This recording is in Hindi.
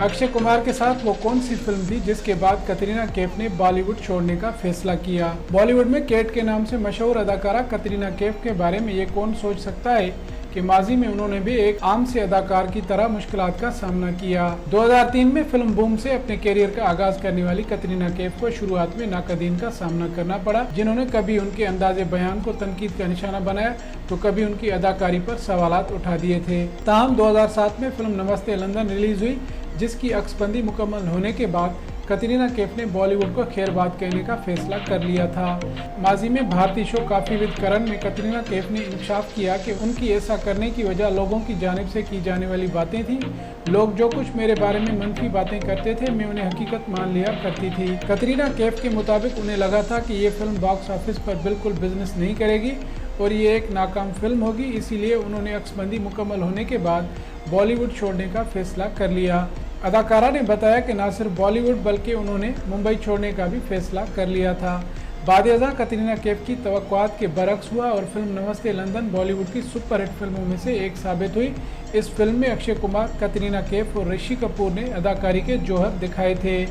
अक्षय कुमार के साथ वो कौन सी फिल्म थी जिसके बाद कतरीना कैफ ने बॉलीवुड छोड़ने का फैसला किया। बॉलीवुड में केट के नाम से मशहूर अदाकारा कतरीना कैफ के बारे में ये कौन सोच सकता है कि माजी में उन्होंने भी एक आम से अदाकार की तरह मुश्किलात का सामना किया। 2003 में फिल्म बूम से अपने कैरियर का आगाज करने वाली कतरीना कैफ को शुरुआत में नाकदीन का सामना करना पड़ा, जिन्होंने कभी उनके अंदाजे बयान को तनकीद का निशाना बनाया तो कभी उनकी अदाकारी पर सवालात उठा दिए थे। ताहम 2007 में फिल्म नमस्ते लंदन रिलीज हुई, जिसकी अक्सबंदी मुकम्मल होने के बाद कतरीना कैफ ने बॉलीवुड को खैरबाद कहने का फैसला कर लिया था। माजी में भारतीय शो काफी विद करण में कतरीना कैफ ने इंकशाफ किया कि उनकी ऐसा करने की वजह लोगों की जानिब से की जाने वाली बातें थी। लोग जो कुछ मेरे बारे में मनफी बातें करते थे, मैं उन्हें हकीकत मान लिया करती थी। कतरीना कैफ के मुताबिक उन्हें लगा था कि ये फिल्म बॉक्स ऑफिस पर बिल्कुल बिजनेस नहीं करेगी और ये एक नाकाम फिल्म होगी, इसीलिए उन्होंने अक्सबंदी मुकम्मल होने के बाद बॉलीवुड छोड़ने का फैसला कर लिया। अदाकारा ने बताया कि न सिर्फ बॉलीवुड बल्कि उन्होंने मुंबई छोड़ने का भी फैसला कर लिया था। बाद-ए-अज़ा कतरीना कैफ की तवक्कुआत के बरक्स हुआ और फिल्म नमस्ते लंदन बॉलीवुड की सुपरहिट फिल्मों में से एक साबित हुई। इस फिल्म में अक्षय कुमार, कतरीना कैफ और ऋषि कपूर ने अदाकारी के जौहर दिखाए थे।